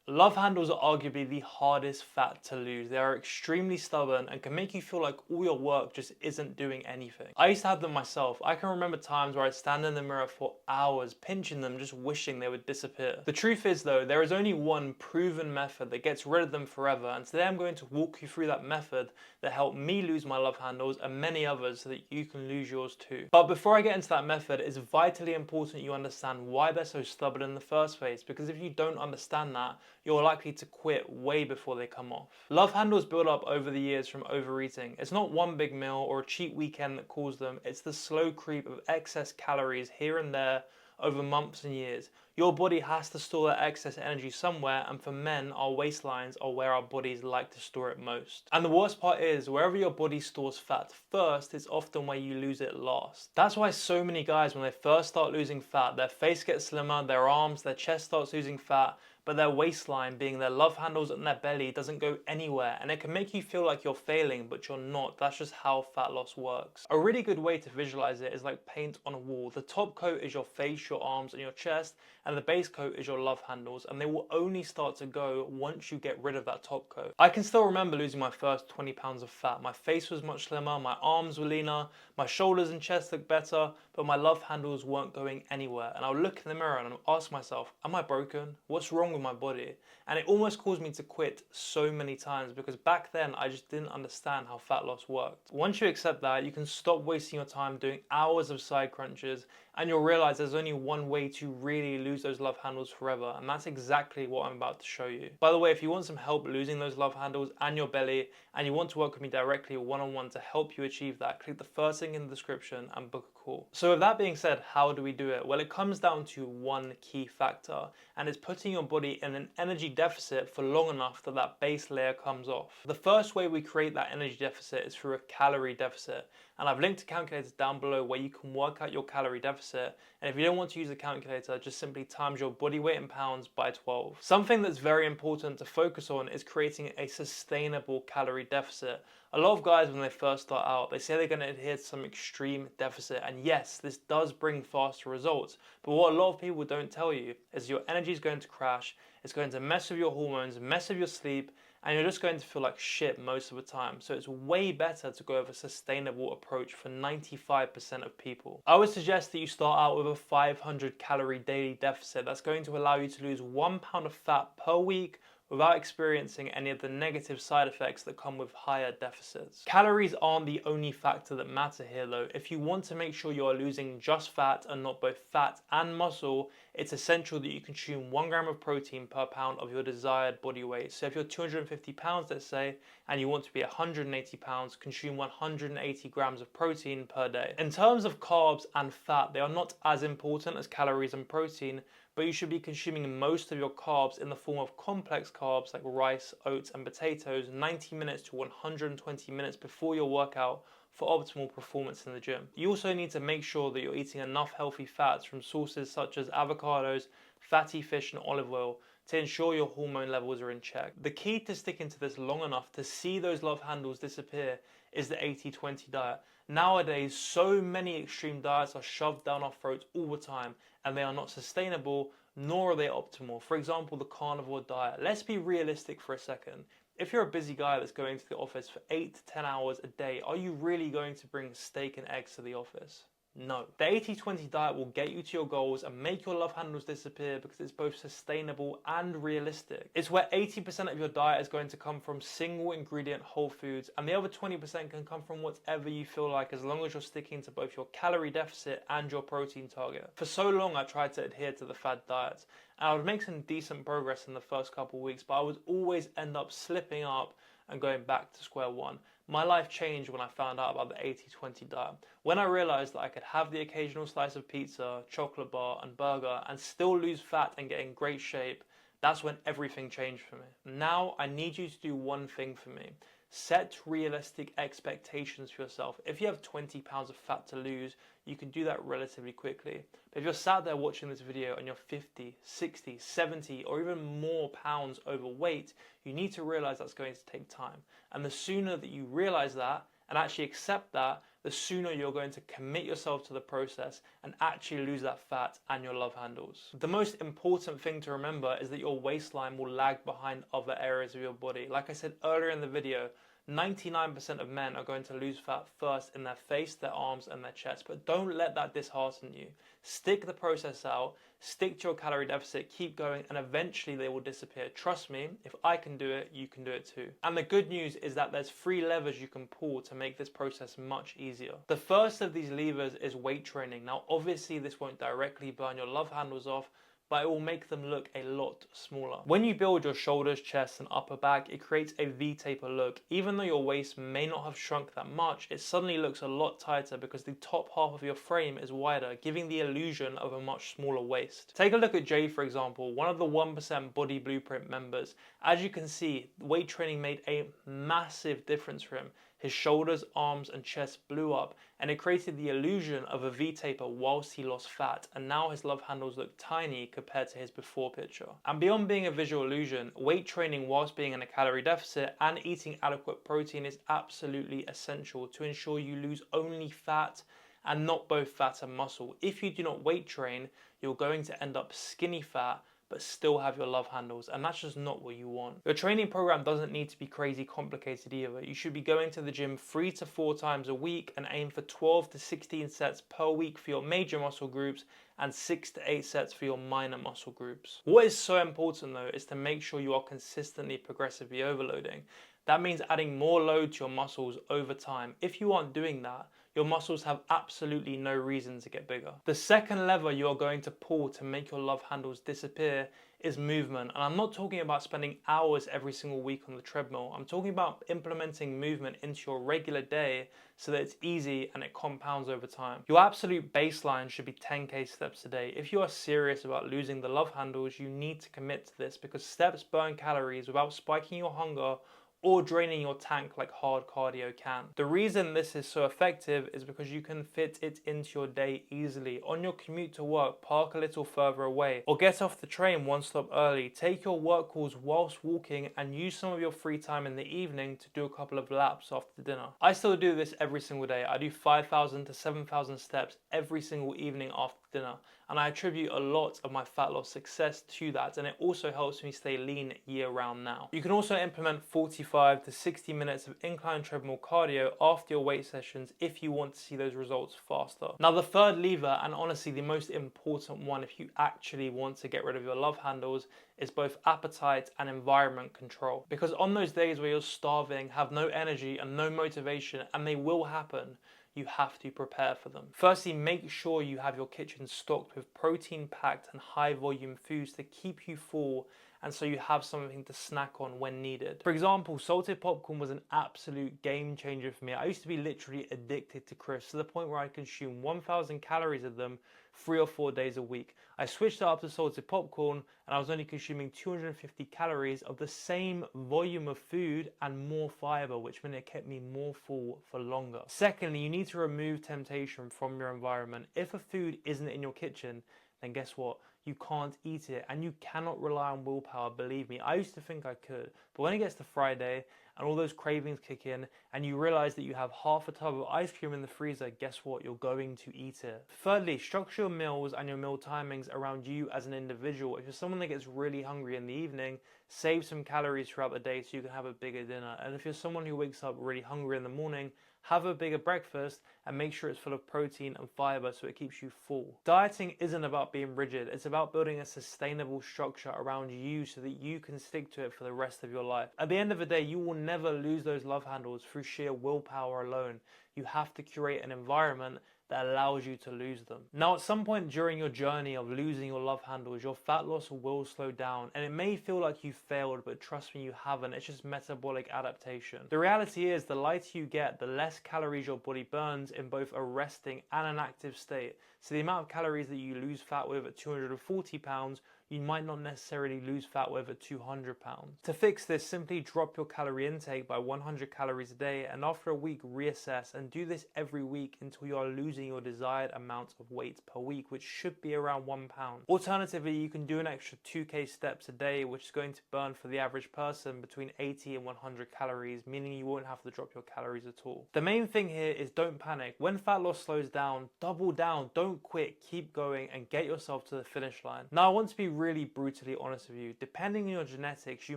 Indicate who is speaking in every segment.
Speaker 1: Love handles are arguably the hardest fat to lose. They are extremely stubborn and can make you feel like all your work just isn't doing anything. I used to have them myself. I can remember times where I'd stand in the mirror for hours, pinching them, just wishing they would disappear. The truth is though, there is only one proven method that gets rid of them forever, and today I'm going to walk you through that method that helped me lose my love handles and many others so that you can lose yours too. But before I get into that method, it's vitally important you understand why they're so stubborn in the first place, because if you don't understand that, you're likely to quit way before they come off. Love handles build up over the years from overeating. It's not one big meal or a cheap weekend that caused them, it's the slow creep of excess calories here and there over months and years. Your body has to store that excess energy somewhere, and for men, our waistlines are where our bodies like to store it most. And the worst part is, wherever your body stores fat first, it's often where you lose it last. That's why so many guys, when they first start losing fat, their face gets slimmer, their arms, their chest starts losing fat, but their waistline, being their love handles and their belly, doesn't go anywhere, and it can make you feel like you're failing, but you're not. That's just how fat loss works. A really good way to visualize it is like paint on a wall. The top coat is your face, your arms, and your chest, and the base coat is your love handles, and they will only start to go once you get rid of that top coat. I can still remember losing my first 20 pounds of fat. My face was much slimmer, my arms were leaner, my shoulders and chest looked better, but my love handles weren't going anywhere. And I'll look in the mirror and I'll ask myself, am I broken? What's wrong with my body? And it almost caused me to quit so many times, because back then I just didn't understand how fat loss worked. Once you accept that, you can stop wasting your time doing hours of side crunches, and you'll realize there's only one way to really lose those love handles forever, and that's exactly what I'm about to show you. By the way, if you want some help losing those love handles and your belly, and you want to work with me directly one-on-one to help you achieve that, click the first link in the description and book a call. So with that being said, how do we do it? Well, it comes down to one key factor, and it's putting your body in an energy deficit for long enough that that base layer comes off. The first way we create that energy deficit is through a calorie deficit, and I've linked to calculators down below where you can work out your calorie deficit, and if you don't want to use a calculator, just simply times your body weight in pounds by 12. Something that's very important to focus on is creating a sustainable calorie deficit. A lot of guys, when they first start out, they say they're going to adhere to some extreme deficit, and yes, this does bring faster results, but what a lot of people don't tell you is your energy is going to crash, it's going to mess with your hormones, mess with your sleep, and you're just going to feel like shit most of the time. So it's way better to go with a sustainable approach for 95% of people. I would suggest that you start out with a 500 calorie daily deficit. That's going to allow you to lose 1 pound of fat per week without experiencing any of the negative side effects that come with higher deficits. Calories aren't the only factor that matter here though. If you want to make sure you are losing just fat and not both fat and muscle, it's essential that you consume 1 gram of protein per pound of your desired body weight. So if you're 250 pounds, let's say, and you want to be 180 pounds, consume 180 grams of protein per day. In terms of carbs and fat, they are not as important as calories and protein, but you should be consuming most of your carbs in the form of complex carbs like rice, oats, and potatoes 90 minutes to 120 minutes before your workout for optimal performance in the gym. You also need to make sure that you're eating enough healthy fats from sources such as avocados, fatty fish, and olive oil to ensure your hormone levels are in check. The key to sticking to this long enough to see those love handles disappear is the 80-20 diet. Nowadays, so many extreme diets are shoved down our throats all the time, and they are not sustainable, nor are they optimal. For example, the carnivore diet. Let's be realistic for a second. If you're a busy guy that's going to the office for 8 to 10 hours a day, are you really going to bring steak and eggs to the office? No. The 80-20 diet will get you to your goals and make your love handles disappear because it's both sustainable and realistic. It's where 80% of your diet is going to come from single ingredient whole foods, and the other 20% can come from whatever you feel like, as long as you're sticking to both your calorie deficit and your protein target. For so long I tried to adhere to the fad diets, and I would make some decent progress in the first couple of weeks, but I would always end up slipping up and going back to square one. My life changed when I found out about the 80-20 diet. When I realized that I could have the occasional slice of pizza, chocolate bar, and burger and still lose fat and get in great shape, that's when everything changed for me. Now I need you to do one thing for me. Set realistic expectations for yourself. If you have 20 pounds of fat to lose, you can do that relatively quickly. But if you're sat there watching this video and you're 50, 60, 70, or even more pounds overweight, you need to realize that's going to take time. And the sooner that you realize that and actually accept that, the sooner you're going to commit yourself to the process and actually lose that fat and your love handles. The most important thing to remember is that your waistline will lag behind other areas of your body. Like I said earlier in the video, 99% of men are going to lose fat first in their face, their arms, and their chest. But don't let that dishearten you. Stick the process out, stick to your calorie deficit, keep going, and eventually they will disappear. Trust me, if I can do it, you can do it too. And the good news is that there's 3 levers you can pull to make this process much easier. The first of these levers is weight training. Now, obviously, this won't directly burn your love handles off, but it will make them look a lot smaller. When you build your shoulders, chest, and upper back, it creates a V-taper look. Even though your waist may not have shrunk that much, it suddenly looks a lot tighter because the top half of your frame is wider, giving the illusion of a much smaller waist. Take a look at Jay, for example, one of the 1% Body Blueprint members. As you can see, weight training made a massive difference for him. His shoulders, arms, and chest blew up, and it created the illusion of a V-taper whilst he lost fat, and now his love handles look tiny compared to his before picture. And beyond being a visual illusion, weight training whilst being in a calorie deficit and eating adequate protein is absolutely essential to ensure you lose only fat and not both fat and muscle. If you do not weight train, you're going to end up skinny fat but still have your love handles, and that's just not what you want. Your training program doesn't need to be crazy complicated either. You should be going to the gym 3 to 4 times a week and aim for 12 to 16 sets per week for your major muscle groups and 6 to 8 sets for your minor muscle groups. What is so important though is to make sure you are consistently progressively overloading. That means adding more load to your muscles over time. If you aren't doing that, your muscles have absolutely no reason to get bigger. The second lever you are going to pull to make your love handles disappear is movement. And I'm not talking about spending hours every single week on the treadmill. I'm talking about implementing movement into your regular day so that it's easy and it compounds over time. Your absolute baseline should be 10k steps a day. If you are serious about losing the love handles, you need to commit to this because steps burn calories without spiking your hunger or draining your tank like hard cardio can. The reason this is so effective is because you can fit it into your day easily. On your commute to work, park a little further away, or get off the train one stop early. Take your work calls whilst walking and use some of your free time in the evening to do a couple of laps after dinner. I still do this every single day. I do 5,000 to 7,000 steps every single evening after dinner, and I attribute a lot of my fat loss success to that, and it also helps me stay lean year round now. You can also implement 45 to 60 minutes of incline treadmill cardio after your weight sessions if you want to see those results faster. Now the third lever, and honestly the most important one if you actually want to get rid of your love handles, is both appetite and environment control. Because on those days where you're starving, have no energy and no motivation, and they will happen, you have to prepare for them. Firstly, make sure you have your kitchen stocked with protein-packed and high-volume foods to keep you full and so you have something to snack on when needed. For example, salted popcorn was an absolute game changer for me. I used to be literally addicted to crisps to the point where I consumed 1,000 calories of them 3 or 4 days a week. I switched it up to salted popcorn and I was only consuming 250 calories of the same volume of food and more fiber, which meant it kept me more full for longer. Secondly, you need to remove temptation from your environment. If a food isn't in your kitchen, then guess what? You can't eat it, and you cannot rely on willpower, believe me. I used to think I could, but when it gets to Friday and all those cravings kick in and you realize that you have half a tub of ice cream in the freezer, guess what? You're going to eat it. Thirdly, structure your meals and your meal timings around you as an individual. If you're someone that gets really hungry in the evening, save some calories throughout the day so you can have a bigger dinner. And if you're someone who wakes up really hungry in the morning, have a bigger breakfast and make sure it's full of protein and fiber so it keeps you full. Dieting isn't about being rigid, it's about building a sustainable structure around you so that you can stick to it for the rest of your life. At the end of the day, you will never lose those love handles through sheer willpower alone. You have to curate an environment that allows you to lose them. Now, at some point during your journey of losing your love handles, your fat loss will slow down, and it may feel like you failed, but trust me, you haven't. It's just metabolic adaptation. The reality is, the lighter you get, the less calories your body burns in both a resting and an active state. So the amount of calories that you lose fat with at 240 pounds, you might not necessarily lose fat with at 200 pounds. To fix this, simply drop your calorie intake by 100 calories a day, and after a week reassess, and do this every week until you are losing your desired amount of weight per week, which should be around 1 pound. Alternatively, you can do an extra 2k steps a day, which is going to burn for the average person between 80 and 100 calories, meaning you won't have to drop your calories at all. The main thing here is don't panic. When fat loss slows down, double down, don't quit, keep going and get yourself to the finish line. Now, I want to be really brutally honest with you. Depending on your genetics, you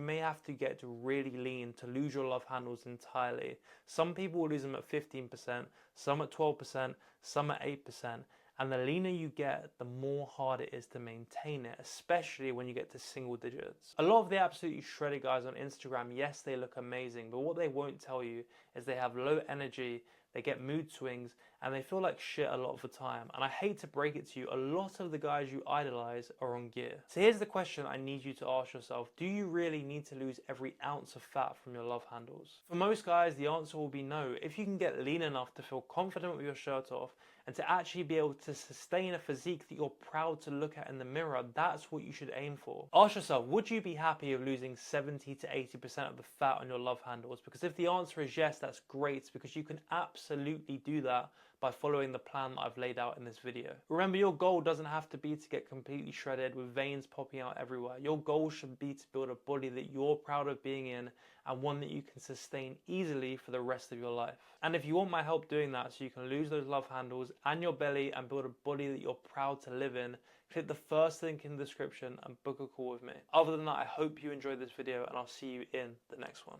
Speaker 1: may have to get to really lean to lose your love handles entirely. Some people will lose them at 15%, some at 12%, some at 8%. And the leaner you get, the more hard it is to maintain it, especially when you get to single digits. A lot of the absolutely shredded guys on Instagram, yes, they look amazing, but what they won't tell you is they have low energy, they get mood swings, and they feel like shit a lot of the time. And I hate to break it to you, a lot of the guys you idolize are on gear. So here's the question I need you to ask yourself. Do you really need to lose every ounce of fat from your love handles? For most guys, the answer will be no. If you can get lean enough to feel confident with your shirt off, and to actually be able to sustain a physique that you're proud to look at in the mirror, that's what you should aim for. Ask yourself, would you be happy with losing 70 to 80% of the fat on your love handles? Because if the answer is yes, that's great, because you can absolutely do that by following the plan that I've laid out in this video. Remember, your goal doesn't have to be to get completely shredded with veins popping out everywhere. Your goal should be to build a body that you're proud of being in, and one that you can sustain easily for the rest of your life. And if you want my help doing that so you can lose those love handles and your belly and build a body that you're proud to live in, click the first link in the description and book a call with me. Other than that, I hope you enjoyed this video, and I'll see you in the next one.